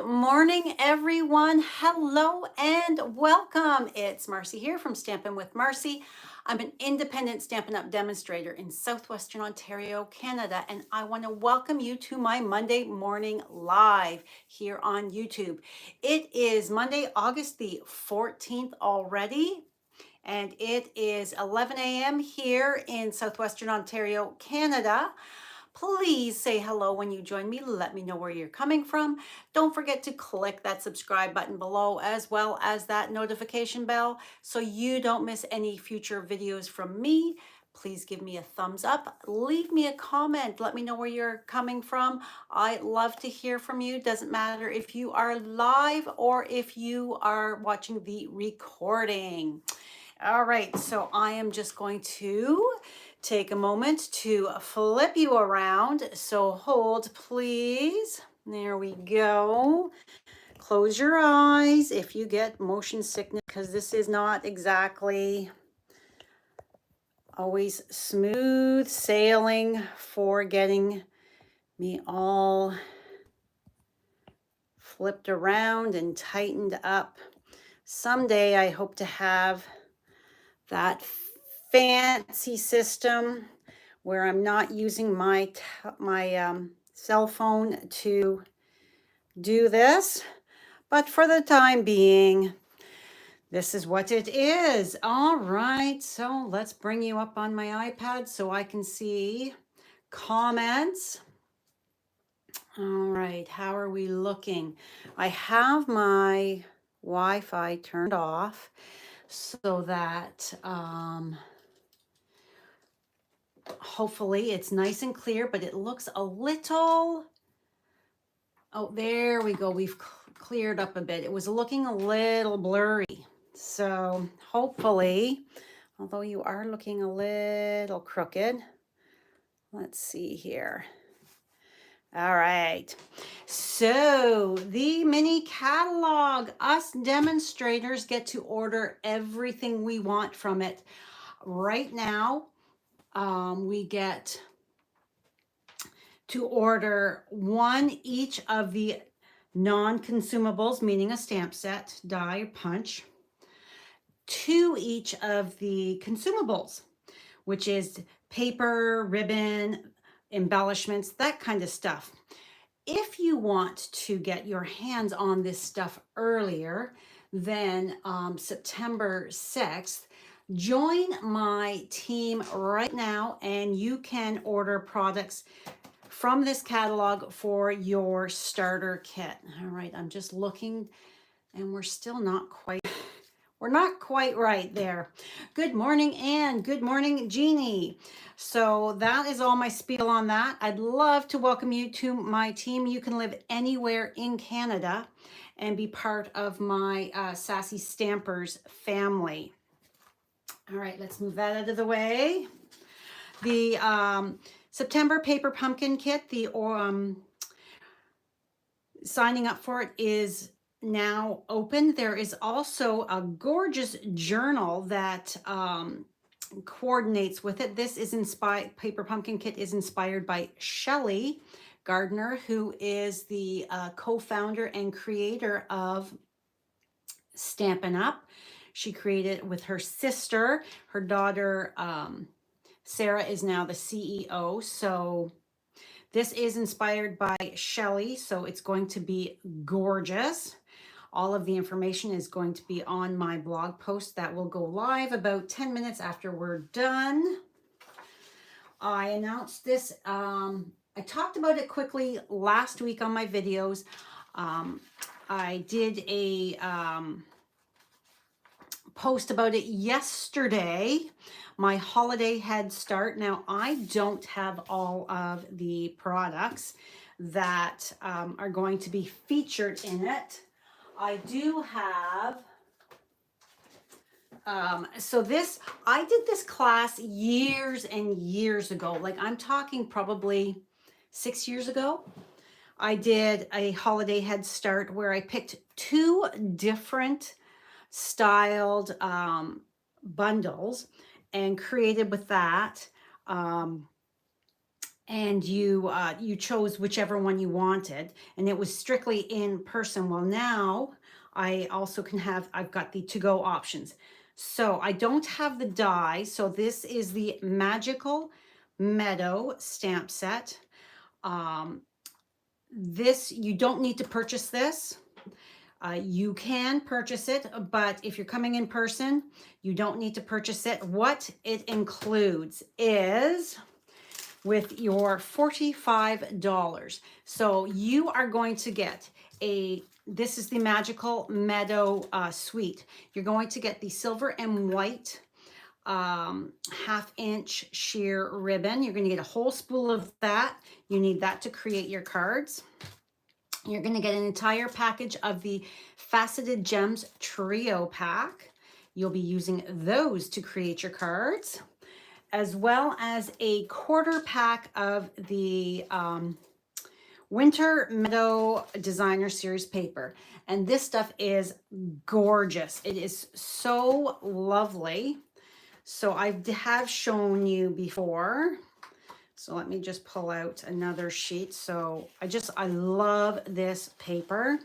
Good morning, everyone. Hello and welcome. It's Marcy here from Stampin' with Marcy. I'm an independent Stampin' Up! Demonstrator in Southwestern Ontario, Canada, and I want to welcome you to my Monday morning live here on YouTube. It is Monday, August the 14th already, and it is 11 a.m. here in Southwestern Ontario, Canada. Please say hello when you join me. Let me know where you're coming from. Don't forget to click that subscribe button below as well as that notification bell so you don't miss any future videos from me. Please give me a thumbs up. Leave me a comment. Let me know where you're coming from. I love to hear from you. Doesn't matter if you are live or if you are watching the recording. All right, so I am just going to take a moment to flip you around. So hold, please. There we go. Close your eyes if you get motion sickness, because this is not exactly always smooth sailing for getting me all flipped around and tightened up. Someday I hope to have that fancy system where I'm not using my cell phone to do this. But for the time being, this is what it is. All right, so let's bring you up on my iPad so I can see comments. All right, how are we looking? I have my Wi-Fi turned off so that hopefully it's nice and clear, but it looks a little, oh, there we go. We've cleared up a bit. It was looking a little blurry. So hopefully, although you are looking a little crooked, let's see here. All right, so the mini catalog, us demonstrators get to order everything we want from it. Right now, we get to order one each of the non-consumables, meaning a stamp set, die, punch, two each of the consumables, which is paper, ribbon, embellishments, that kind of stuff. If you want to get your hands on this stuff earlier than September 6th, join my team right now and you can order products from this catalog for your starter kit. All right, I'm just looking and we're still not quite, we're not quite right there. Good morning, Anne. Good morning, Jeannie. So that is all my spiel on that. I'd love to welcome you to my team. You can live anywhere in Canada and be part of my Sassy Stampers family. All right, let's move that out of the way. The September Paper Pumpkin Kit, the signing up for it is now open. There is also a gorgeous journal that coordinates with it. This is inspired, Paper Pumpkin Kit is inspired by Shelley Gardner, who is the co-founder and creator of Stampin' Up. She created it with her sister. Her daughter, Sarah, is now the CEO. So this is inspired by Shelley, so it's going to be gorgeous. All of the information is going to be on my blog post that will go live about 10 minutes after we're done. I announced this, I talked about it quickly last week on my videos. I did a post about it yesterday, my holiday head start. Now, I don't have all of the products that are going to be featured in it. I do have, so this, I did this class years and years ago, like I'm talking probably 6 years ago. I did a holiday head start where I picked two different styled bundles and created with that. and you chose whichever one you wanted, and it was strictly in person. Well, now I also can have, I've got the to-go options. So I don't have the die. So this is the Magical Meadow stamp set. This, you don't need to purchase this. You can purchase it, but if you're coming in person, you don't need to purchase it. What it includes is, with your $45. So you are going to get this is the Magical Meadow suite. You're going to get the silver and white 1/2-inch sheer ribbon. You're going to get a whole spool of that. You need that to create your cards. You're going to get an entire package of the Faceted Gems Trio Pack. You'll be using those to create your cards, as well as a 1/4 pack of the Winter Meadow Designer Series paper. And this stuff is gorgeous. It is so lovely. So I have shown you before. So let me just pull out another sheet. So I love this paper.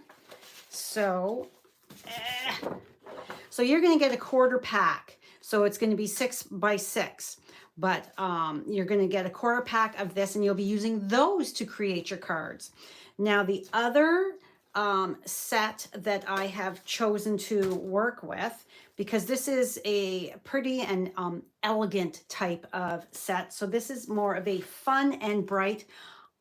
So you're going to get a 1/4 pack. So it's going to be 6 by 6. But you're going to get a 1/4 pack of this, and you'll be using those to create your cards. Now, the other set that I have chosen to work with, because this is a pretty and elegant type of set. So this is more of a fun and bright.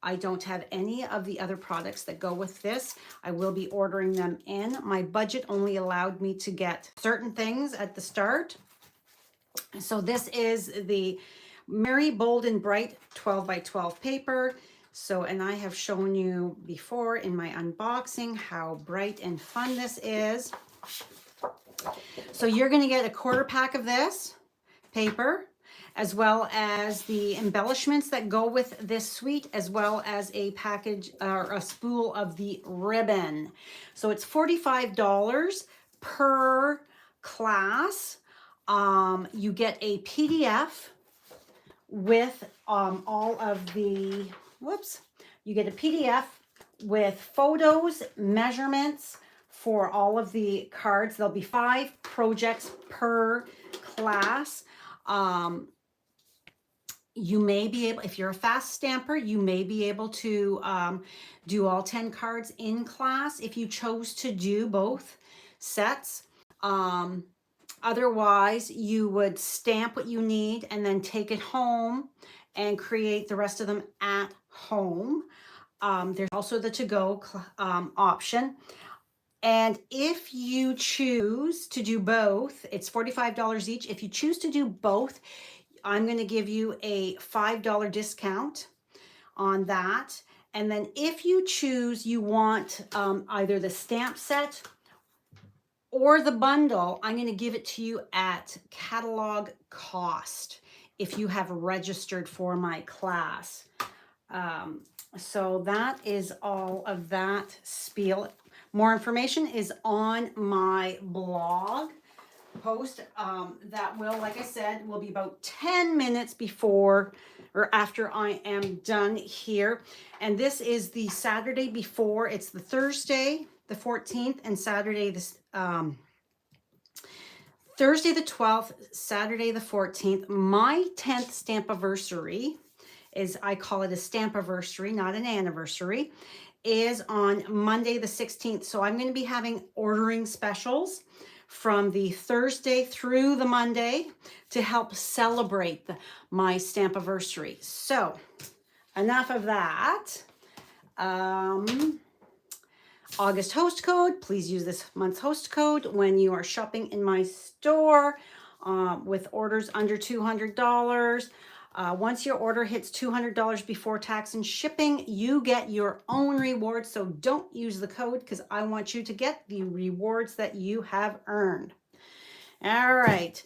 I don't have any of the other products that go with this. I will be ordering them in. My budget only allowed me to get certain things at the start. So this is the Merry Bold and Bright 12 by 12 paper. So, and I have shown you before in my unboxing how bright and fun this is. So you're going to get a 1/4 pack of this paper, as well as the embellishments that go with this suite, as well as a package or a spool of the ribbon. So it's $45 per class. You get a PDF with all of the, you get a PDF with photos, measurements for all of the cards. There'll be 5 projects per class. You may be able, if you're a fast stamper, you may be able to do all 10 cards in class if you chose to do both sets. Otherwise, you would stamp what you need and then take it home and create the rest of them at home. There's also the to-go option. And if you choose to do both, it's $45 each. If you choose to do both, I'm going to give you a $5 discount on that. And then if you choose, you want either the stamp set or the bundle, I'm going to give it to you at catalog cost if you have registered for my class. So that is all of that spiel. More information is on my blog post that will, like I said, will be about 10 minutes before or after I am done here. And this is the Saturday before. It's the Thursday, the 14th, and Saturday, Thursday the 12th, Saturday the 14th. My 10th stampiversary is, I call it a stampiversary, not an anniversary, is on Monday the 16th. So I'm going to be having ordering specials from the Thursday through the Monday to help celebrate my stampiversary. So enough of that. August host code, please use this month's host code when you are shopping in my store with orders under $200. Once your order hits $200 before tax and shipping, you get your own rewards. So don't use the code because I want you to get the rewards that you have earned. All right,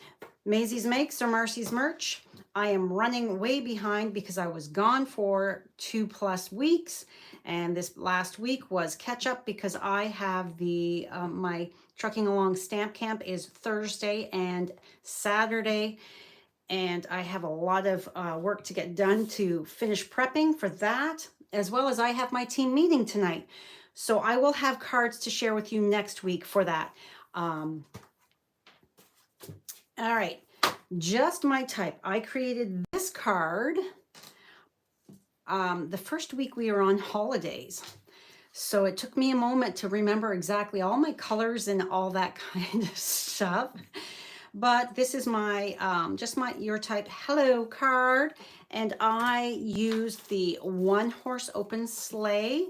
Maisie's Makes or Marcy's Merch. I am running way behind because I was gone for 2+ weeks. And this last week was catch up because I have the, my Trucking Along Stamp Camp is Thursday and Saturday. and I have a lot of work to get done to finish prepping for that, as well as I have my team meeting tonight. So I will have cards to share with you next week for that. All right, just my type. I created this card the first week we were on holidays. So it took me a moment to remember exactly all my colors and all that kind of stuff. But this is my, just my Your Type Hello card. And I used the One Horse Open Sleigh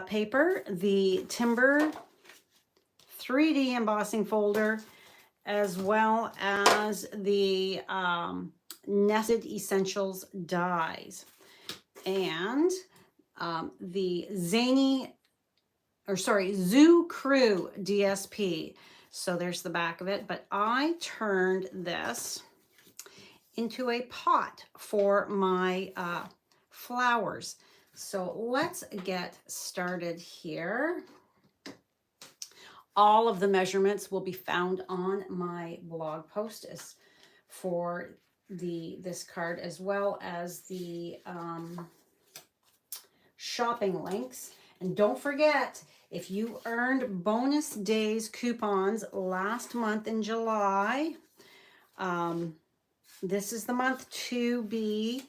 paper, the Timber 3D embossing folder, as well as the Nested Essentials dies. And the Zoo Crew DSP. So there's the back of it, but I turned this into a pot for my flowers. So let's get started here. All of the measurements will be found on my blog post for this card, as well as the shopping links. And don't forget, if you earned bonus days coupons last month in July, this is the month to be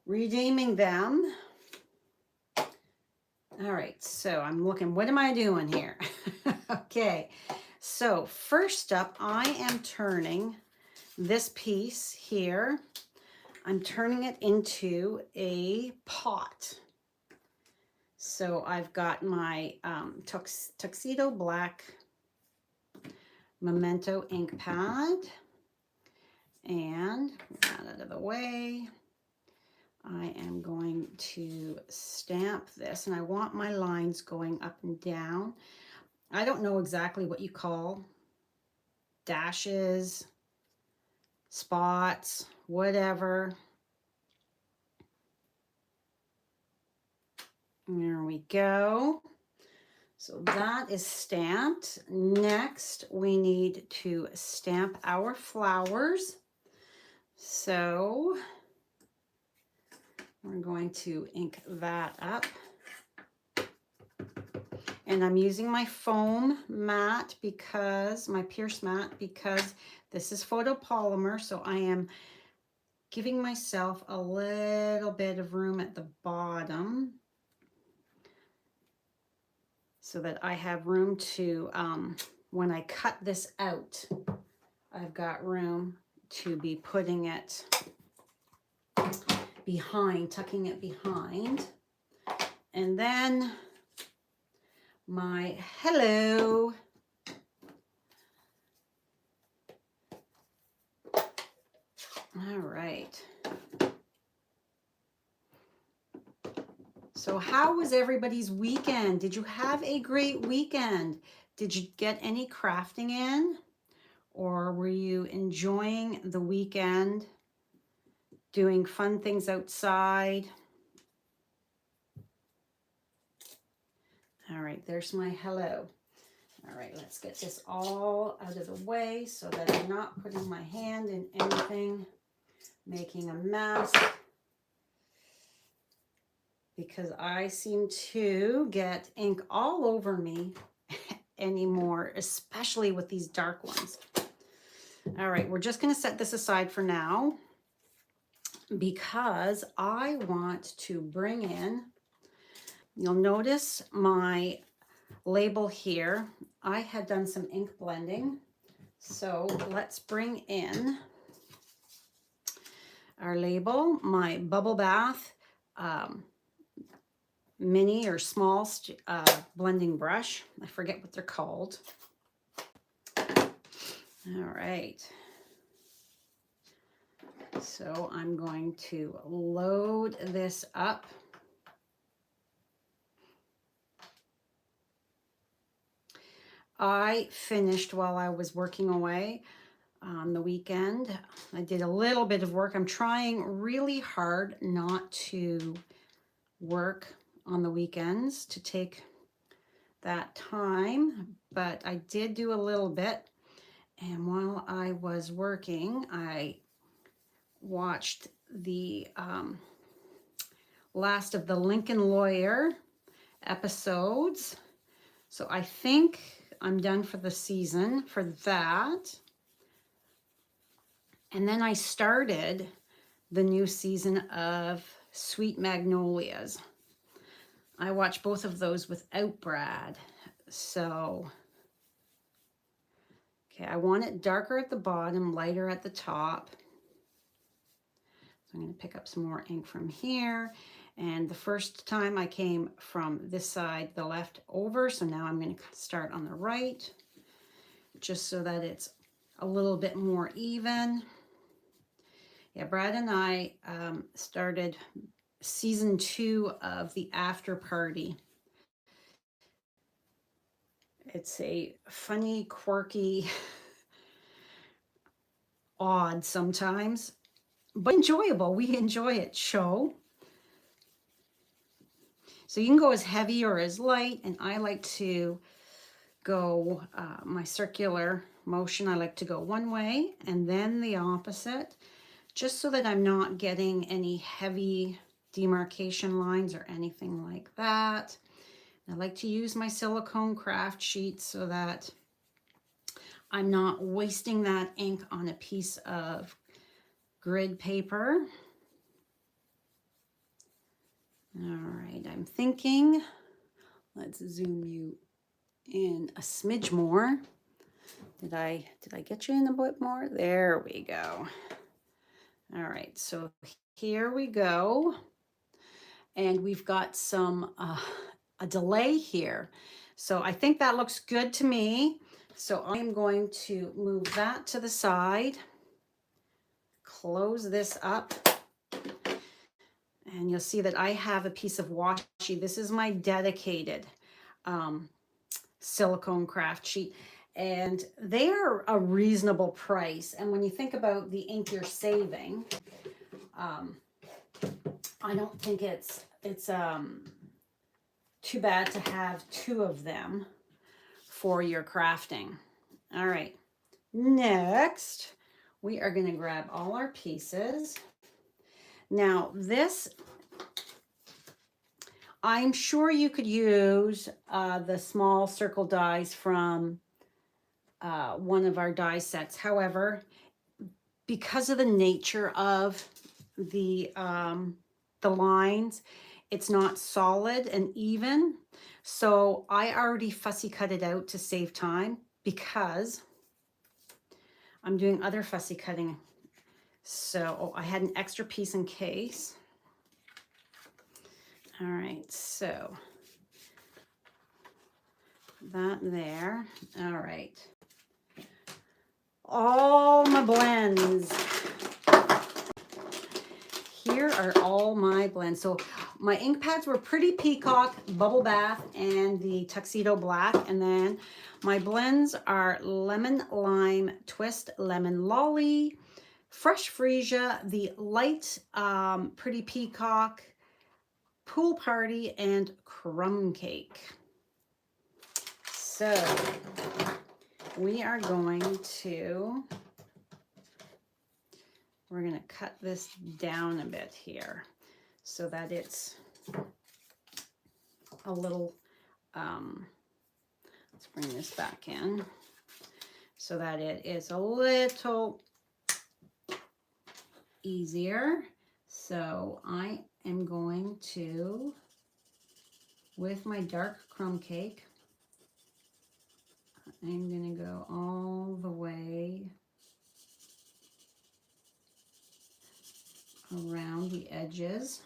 redeeming them. All right, so I'm looking, what am I doing here? Okay, so first up, I am turning this piece here. I'm turning it into a pot. So I've got my Tuxedo Black Memento ink pad, and that out of the way. I am going to stamp this, and I want my lines going up and down. I don't know exactly what you call dashes, spots, whatever. There we go. So that is stamped. Next, we need to stamp our flowers. So we're going to ink that up. And I'm using my foam mat because, my Pierce mat, because this is photopolymer. So I am giving myself a little bit of room at the bottom so that I have room to, when I cut this out, I've got room to be putting it behind, tucking it behind. And then my hello. All right. So how was everybody's weekend? Did you have a great weekend? Did you get any crafting in? Or were you enjoying the weekend, doing fun things outside? All right, there's my hello. All right, let's get this all out of the way so that I'm not putting my hand in anything, making a mess, because I seem to get ink all over me anymore, especially with these dark ones. All right, we're just going to set this aside for now because I want to bring in, you'll notice my label here. I had done some ink blending. So let's bring in our label, my Bubble Bath mini or small blending brush. I forget what they're called. All right. So I'm going to load this up. I finished while I was working away on the weekend. I did a little bit of work. I'm trying really hard not to work on the weekends, to take that time, but I did do a little bit. And while I was working, I watched the last of the Lincoln Lawyer episodes. So I think I'm done for the season for that. And then I started the new season of Sweet Magnolias. I watched both of those without Brad. So, okay, I want it darker at the bottom, lighter at the top. So I'm going to pick up some more ink from here. And the first time I came from this side, the left over. So now I'm going to start on the right, just so that it's a little bit more even. Yeah, Brad and I started season 2 of The After Party. It's a funny, quirky, odd sometimes, but enjoyable. We enjoy it show. So you can go as heavy or as light, and I like to go my circular motion. I like to go one way and then the opposite, just so that I'm not getting any heavy demarcation lines or anything like that. I like to use my silicone craft sheet so that I'm not wasting that ink on a piece of grid paper. All right, I'm thinking, let's zoom you in a smidge more. Did I get you in a bit more? There we go. All right, so here we go. And we've got some, a delay here. So I think that looks good to me. So I'm going to move that to the side, close this up, and you'll see that I have a piece of washi. This is my dedicated silicone craft sheet, and they are a reasonable price. And when you think about the ink you're saving, I don't think it's too bad to have 2 of them for your crafting. All right, next we are going to grab all our pieces. Now this, I'm sure you could use the small circle dies from one of our die sets. However, because of the nature of the lines, it's not solid and even. So I already fussy cut it out to save time because I'm doing other fussy cutting. So I had an extra piece in case. All right, so that there. All right. All my blends. Here are all my blends. So my ink pads were Pretty Peacock, Bubble Bath, and the Tuxedo Black. And then my blends are Lemon Lime Twist, Lemon Lolly, Fresh Freesia, the light Pretty Peacock, Pool Party, and Crumb Cake. So we are going to, we're going to cut this down a bit here so that it's a little, let's bring this back in so that it is a little easier. So I am going to, with my dark crumb cake, I'm going to go all the way around the edges.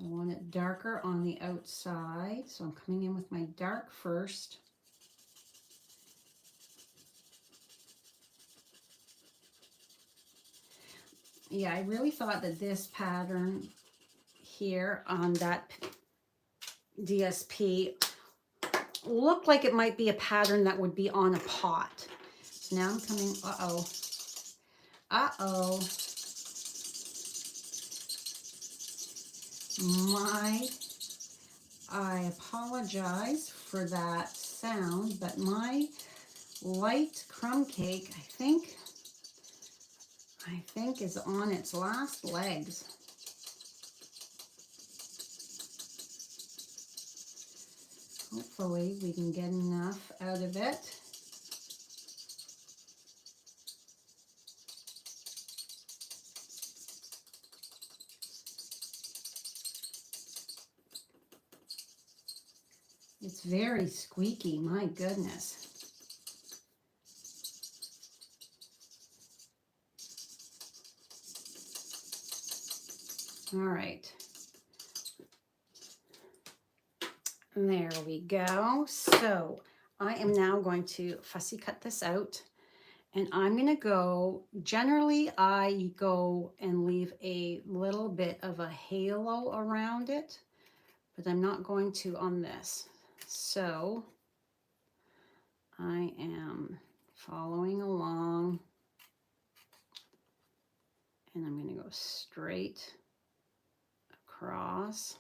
I want it darker on the outside, so I'm coming in with my dark first. Yeah, I really thought that this pattern here on that DSP looked like it might be a pattern that would be on a pot. So now I'm coming, I apologize for that sound, but my light crumb cake, I think is on its last legs. Hopefully we can get enough out of it. It's very squeaky, my goodness. All right. And there we go. So I am now going to fussy cut this out. And I'm going to go, generally I go and leave a little bit of a halo around it, but I'm not going to on this. So I am following along and I'm going to go straight across.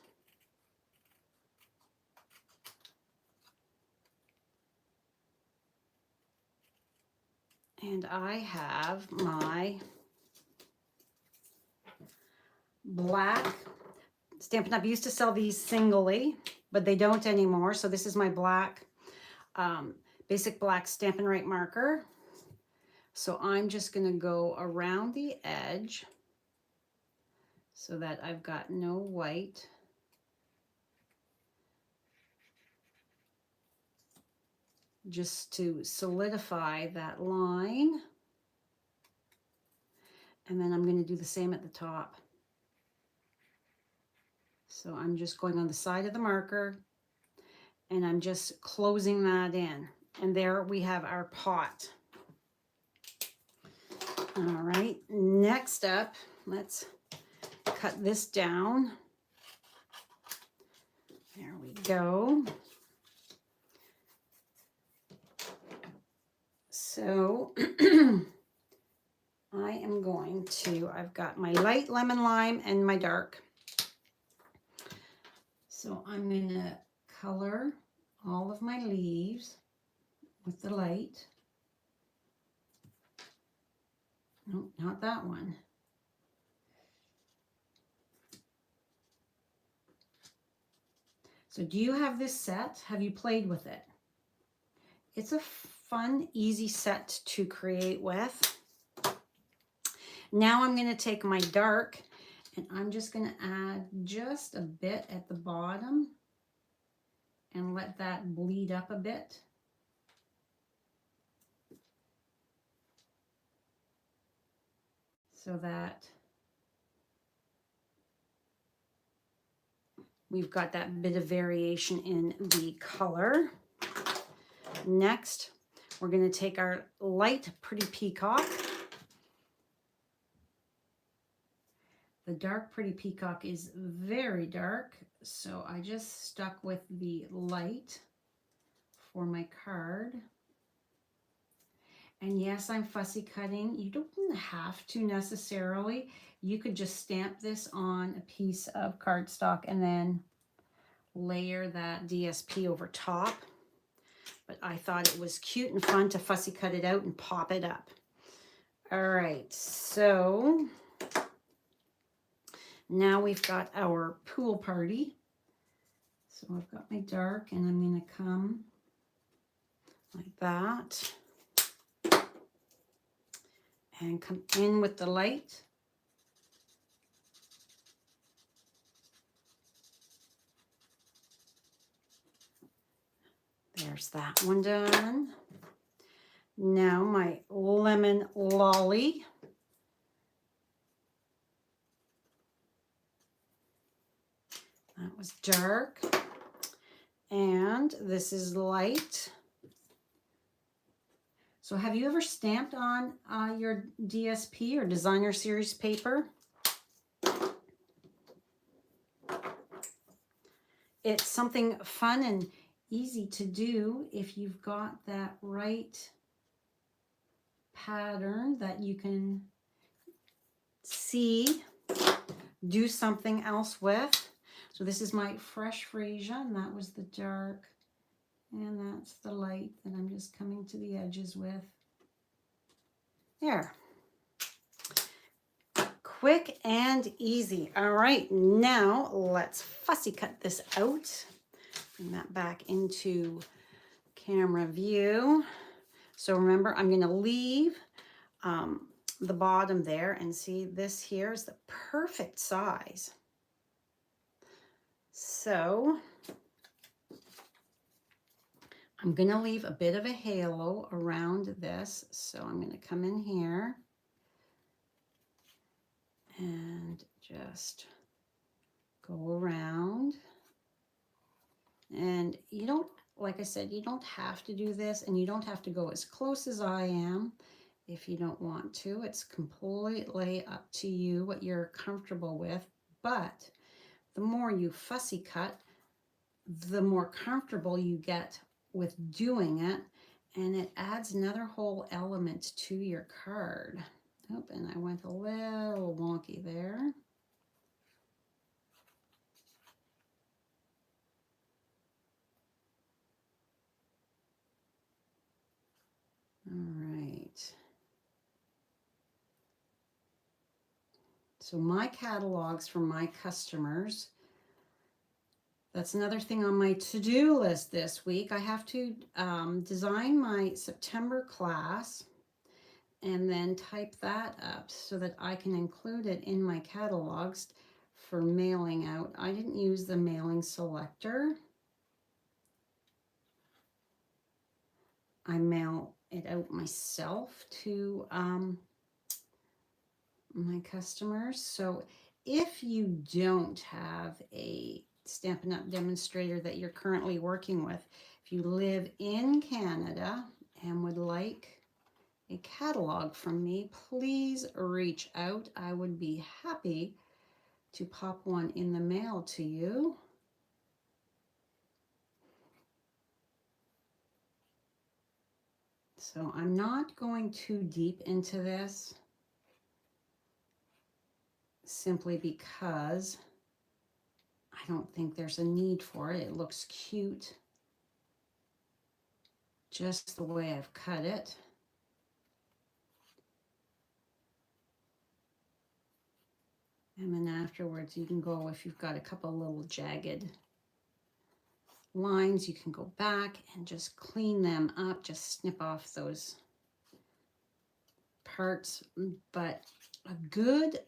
And I have my black Stampin' Up! Used to sell these singly, but they don't anymore. So this is my black, basic black Stampin' Right marker. So I'm just going to go around the edge so that I've got no white. Just to solidify that line. And then I'm going to do the same at the top. So I'm just going on the side of the marker and I'm just closing that in. And there we have our pot. All right, next up, let's cut this down. There we go. So I am going to, I've got my light lemon lime and my dark. So I'm going to color all of my leaves with the light. No, not that one. So do you have this set? Have you played with it? It's a fun, easy set to create with. Now I'm going to take my dark and I'm just going to add just a bit at the bottom and let that bleed up a bit. So that we've got that bit of variation in the color. Next, we're going to take our light Pretty Peacock. The dark Pretty Peacock is very dark, so I just stuck with the light for my card. And yes, I'm fussy cutting. You don't have to necessarily. You could just stamp this on a piece of cardstock and then layer that DSP over top. But I thought it was cute and fun to fussy cut it out and pop it up. All right, so now we've got our pool party. So I've got my dark and I'm going to come like that and come in with the light. There's that one done. Now my lemon lolly. That was dark. And this is light. So have you ever stamped on your DSP or designer series paper? It's something fun and easy to do if you've got that right pattern that you can see, do something else with. So this is my fresh freesia, and that was the dark And that's the light that I'm just coming to the edges with. There. Quick and easy. All right, now let's fussy cut this out. Bring that back into camera view. So remember, I'm going to leave the bottom there, and see, this here is the perfect size. So I'm going to leave a bit of a halo around this. So I'm going to come in here and just go around. And you don't, like I said, you don't have to do this, and you don't have to go as close as I am if you don't want to. It's completely up to you what you're comfortable with. But the more you fussy cut, the more comfortable you get with doing it, and it adds another whole element to your card. Oh, and I went a little wonky there. All right. So my catalogs for my customers, that's another thing on my to-do list this week. I have to design my September class and then type that up so that I can include it in my catalogs for mailing out. I didn't use the mailing selector. I mail it out myself to my customers. So if you don't have a Stampin' Up! Demonstrator that you're currently working with, if you live in Canada and would like a catalog from me, please reach out. I would be happy to pop one in the mail to you. So I'm not going too deep into this, simply because I don't think there's a need for it. It looks cute just the way I've cut it. And then afterwards you can go, if you've got a couple little jagged lines, you can go back and just clean them up, just snip off those parts. But a good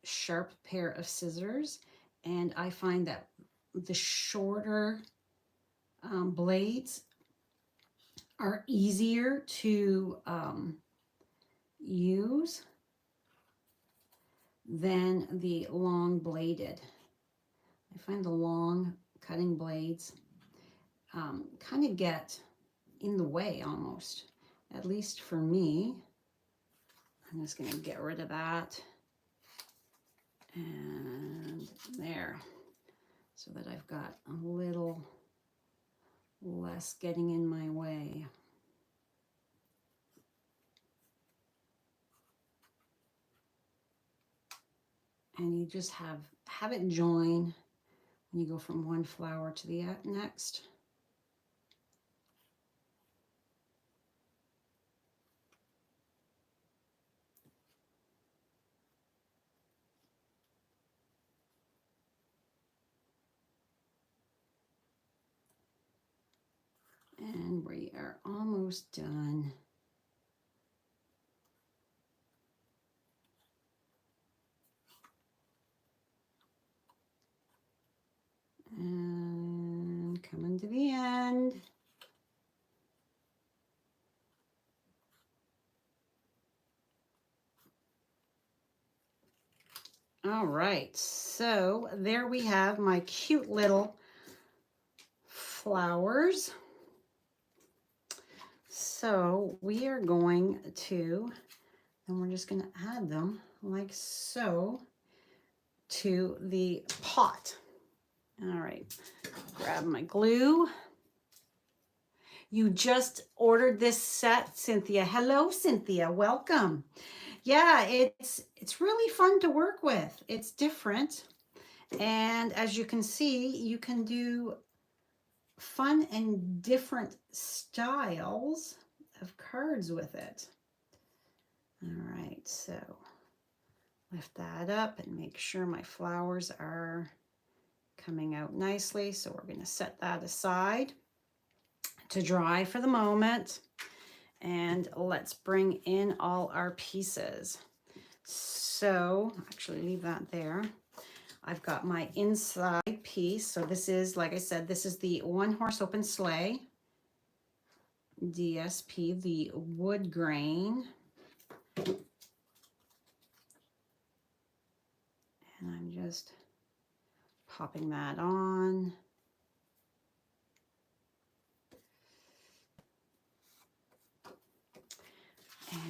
sharp pair of scissors, and I find that the shorter blades are easier to use than the long bladed. I find the long cutting blades kind of get in the way almost, at least for me. I'm just going to get rid of that, and there, so that I've got a little less getting in my way. And you just have it join when you go from one flower to the next. And we are almost done. And coming to the end. All right, so there we have my cute little flowers. So we are going to, and we're just going to add them like so to the pot. All right, grab my glue. You just ordered this set, Cynthia. Hello, Cynthia. Welcome. Yeah, it's really fun to work with. It's different. And as you can see, you can do fun and different styles of cards with it. All right, so lift that up and make sure my flowers are coming out nicely. So we're going to set that aside to dry for the moment. And let's bring in all our pieces. So actually leave that there. I've got my inside piece. So this is, like I said, this is the One Horse Open Sleigh DSP, the wood grain. And I'm just popping that on.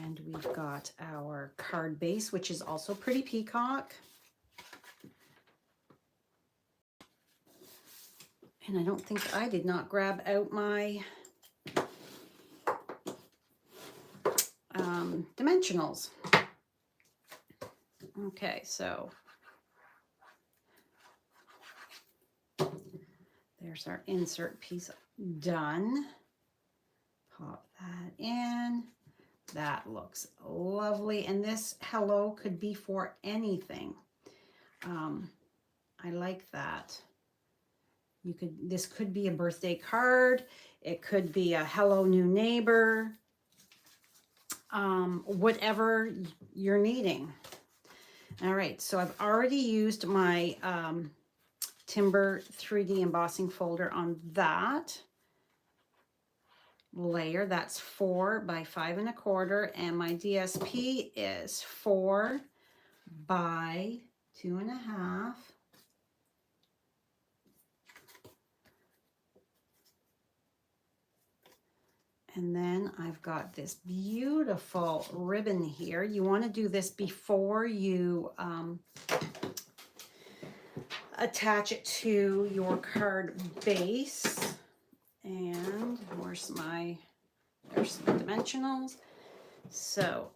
And we've got our card base, which is also pretty peacock. And I don't think I did not grab out my dimensionals. Okay, so there's our insert piece done. Pop that in. That looks lovely. And this hello could be for anything. I like that. This could be a birthday card. It could be a hello new neighbor. Whatever you're needing. All right, so I've already used my Timber 3D embossing folder on that layer. That's 4 by 5 1/4, and my DSP is 4 by 2 1/2. And then I've got this beautiful ribbon here. You want to do this before you attach it to your card base. And there's my dimensionals. So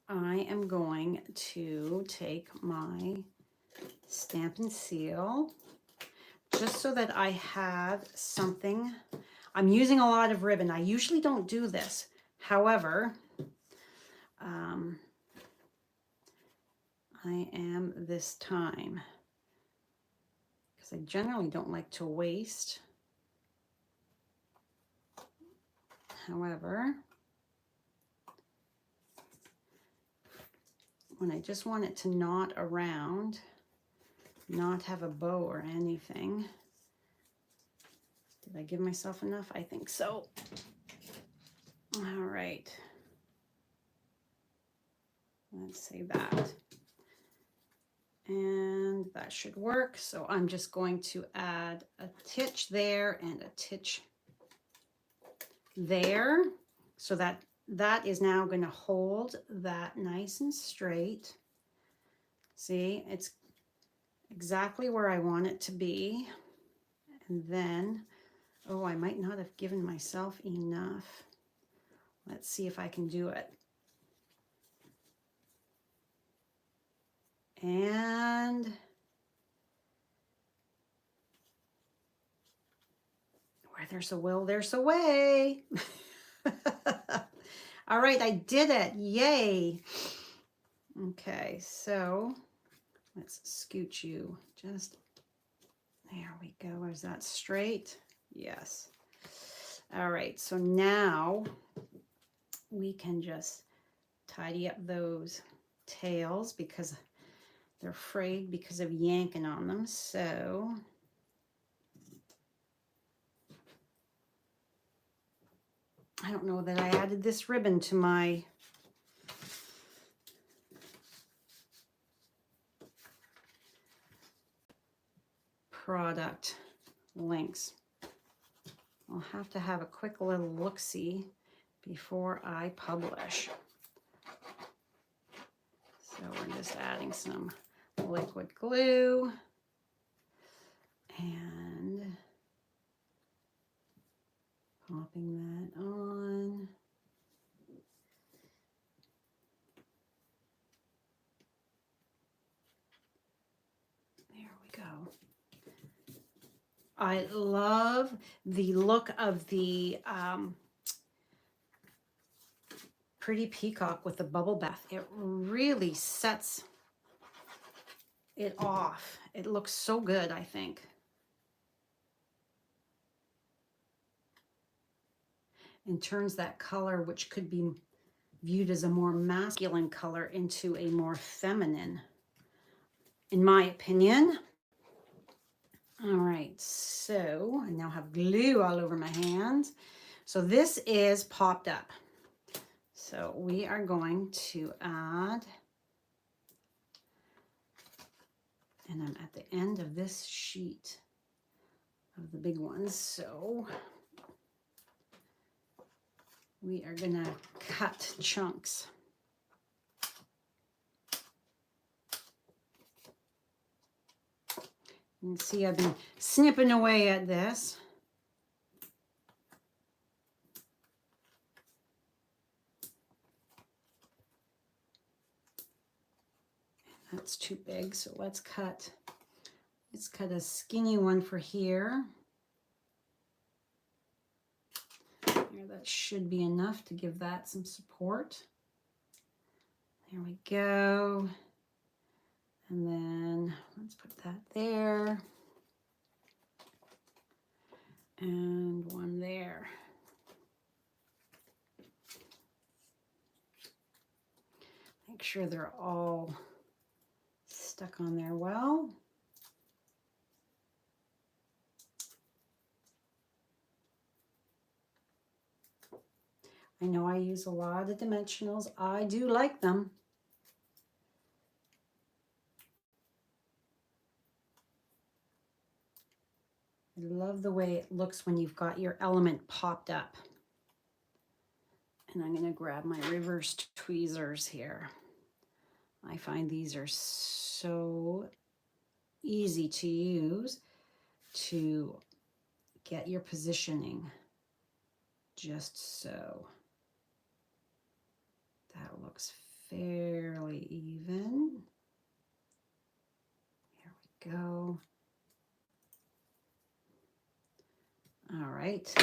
I am going to take my stamp and seal just so that I have something. I'm using a lot of ribbon. I usually don't do this. However, I am this time because I generally don't like to waste. However, when I just want it to knot around, not have a bow or anything. Did I give myself enough? I think so. All right. Let's say that. And that should work. So I'm just going to add a titch there and a titch there. So that is now going to hold that nice and straight. See, it's exactly where I want it to be. And then, oh, I might not have given myself enough. Let's see if I can do it. And where there's a will, there's a way. All right, I did it. Yay. Okay, so let's scoot you just, there we go. Is that straight? Yes. All right, so now we can just tidy up those tails because they're frayed because of yanking on them. So I don't know that I added this ribbon to my product links. I'll have to have a quick little look-see before I publish. So we're just adding some liquid glue and popping that on. There we go. I love the look of the pretty peacock with the bubble bath. It really sets it off. It looks so good, I think. And turns that color, which could be viewed as a more masculine color, into a more feminine, in my opinion. All right, so I now have glue all over my hands. So this is popped up. So we are going to add, and I'm at the end of this sheet of the big ones. So we are gonna cut chunks. You can see I've been snipping away at this. That's too big, so let's cut a skinny one for here. There, that should be enough to give that some support. There we go. And then let's put that there. And one there. Make sure they're all stuck on there well. I know I use a lot of dimensionals. I do like them. I love the way it looks when you've got your element popped up. And I'm going to grab my reversed tweezers here. I find these are so easy to use to get your positioning just so. That looks fairly even. Here we go. All right.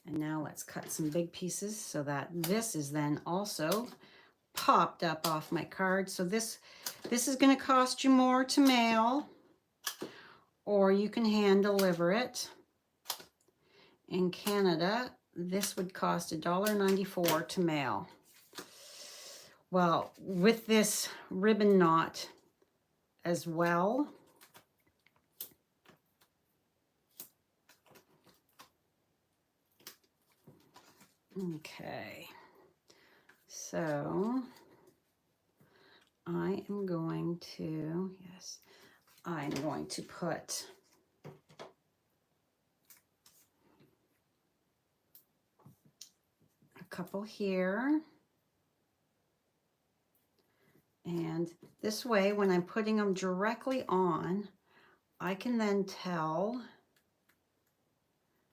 And now let's cut some big pieces so that this is then also popped up off my card. So this is going to cost you more to mail, or you can hand deliver it. In Canada, this would cost $1.94 to mail. Well, with this ribbon knot as well, okay, so I am going to, yes, I'm going to put a couple here. And this way, when I'm putting them directly on, I can then tell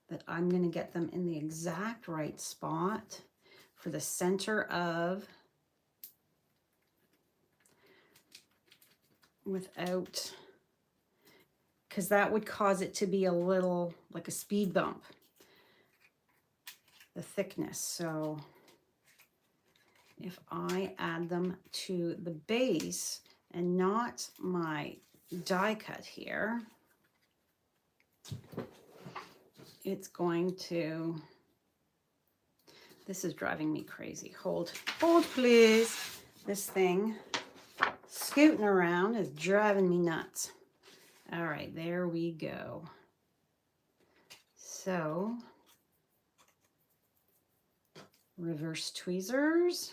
that I'm going to get them in the exact right spot for the center of, without, because that would cause it to be a little like a speed bump, the thickness. So if I add them to the base and not my die cut here, it's going to, this is driving me crazy. Hold please. This thing scooting around is driving me nuts. All right, there we go. So reverse tweezers,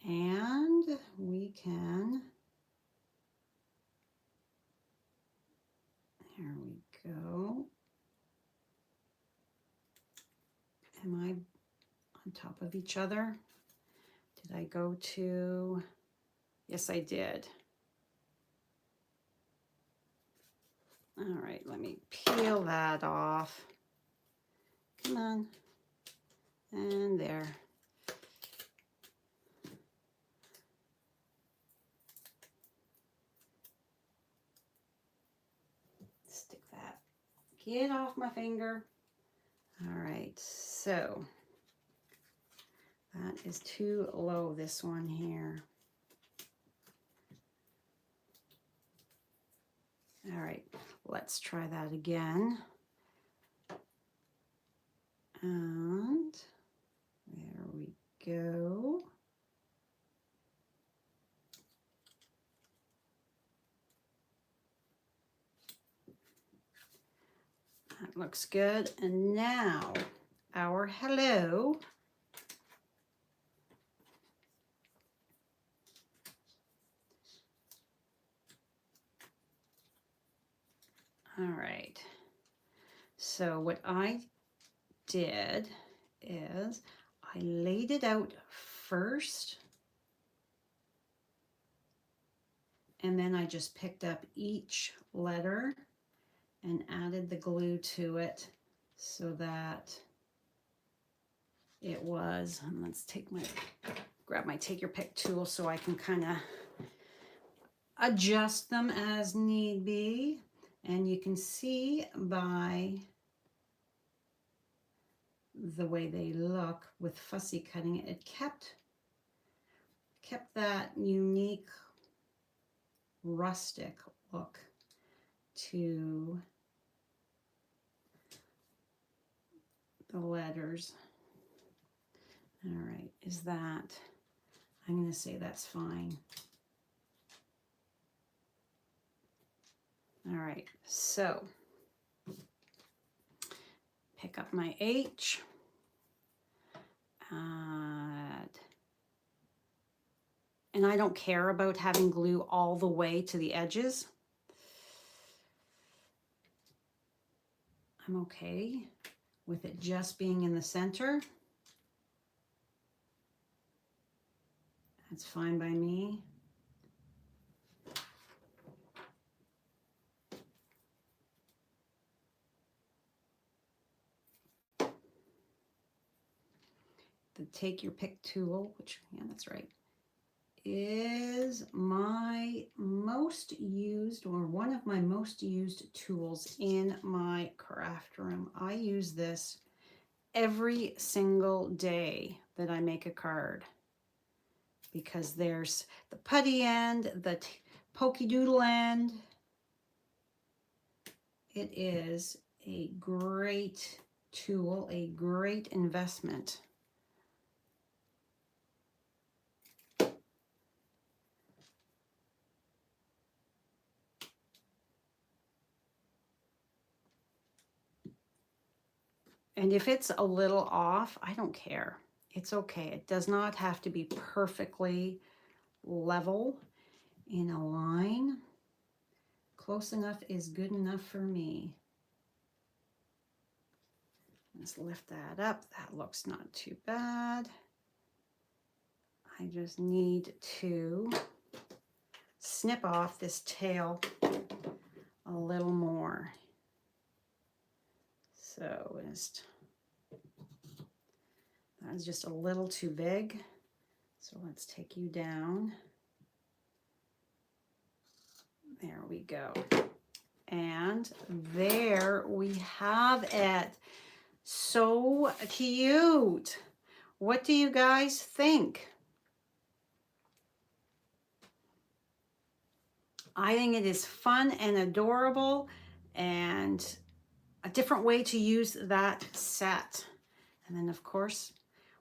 and we can, there we go. Am I on top of each other? Did I go to, yes, I did. All right, let me peel that off. Come on. And there. Stick that Get off my finger. All right, so that is too low, this one here. All right, let's try that again. And there we go. That looks good. And now our hello. All right. So what I did is I laid it out first, and then I just picked up each letter and added the glue to it so that it was, and let's grab my take your pick tool so I can kind of adjust them as need be. And you can see by the way they look with fussy cutting, it kept that unique rustic look to the letters. All right, is that, I'm going to say that's fine. All right, so pick up my H. And I don't care about having glue all the way to the edges. I'm okay with it just being in the center. That's fine by me. The take your pick tool, which, yeah, that's right, is my most used, or one of my most used tools in my craft room. I use this every single day that I make a card, because there's the putty end, the pokey doodle end. It is a great tool, a great investment. And if it's a little off, I don't care. It's okay. It does not have to be perfectly level in a line. Close enough is good enough for me. Let's lift that up. That looks not too bad. I just need to snip off this tail a little more. So that was just a little too big. So let's take you down. There we go. And there we have it. So cute. What do you guys think? I think it is fun and adorable, and a different way to use that set. And then of course,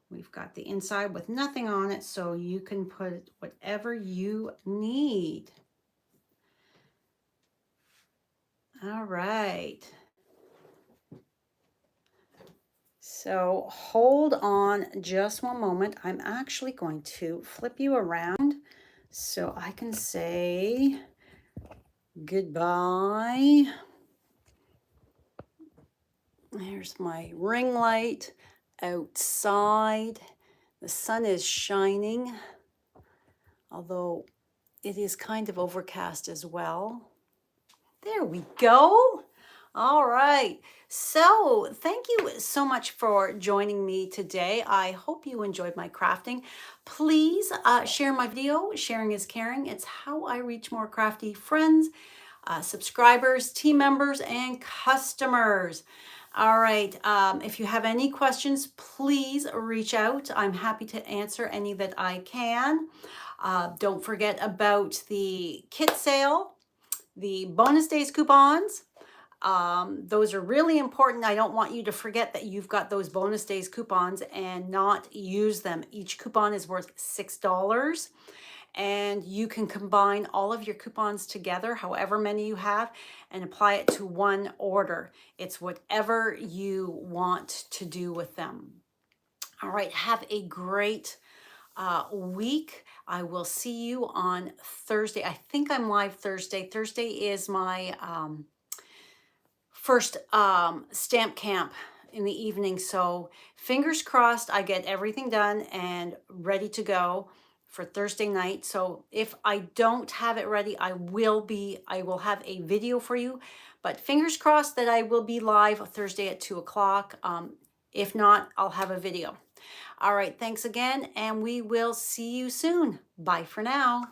we've got the inside with nothing on it, so you can put whatever you need. All right. So hold on just one moment. I'm actually going to flip you around so I can say goodbye. There's my ring light outside. The sun is shining, although it is kind of overcast as well. There we go. All right. So thank you so much for joining me today. I hope you enjoyed my crafting. Please share my video. Sharing is caring. It's how I reach more crafty friends. subscribers, team members, and customers. All right, if you have any questions, please reach out. I'm happy to answer any that I can. Don't forget about the kit sale, the bonus days coupons. Those are really important. I don't want you to forget that you've got those bonus days coupons and not use them. Each coupon is worth $6, and you can combine all of your coupons together, however many you have, and apply it to one order. It's whatever you want to do with them. All right, have a great week. I will see you on Thursday. I think I'm live Thursday. Thursday is my first stamp camp in the evening. So fingers crossed I get everything done and ready to go for Thursday night. So if I don't have it ready, I will have a video for you, but fingers crossed that I will be live Thursday at 2 o'clock. If not, I'll have a video. All right, thanks again, and we will see you soon. Bye for now.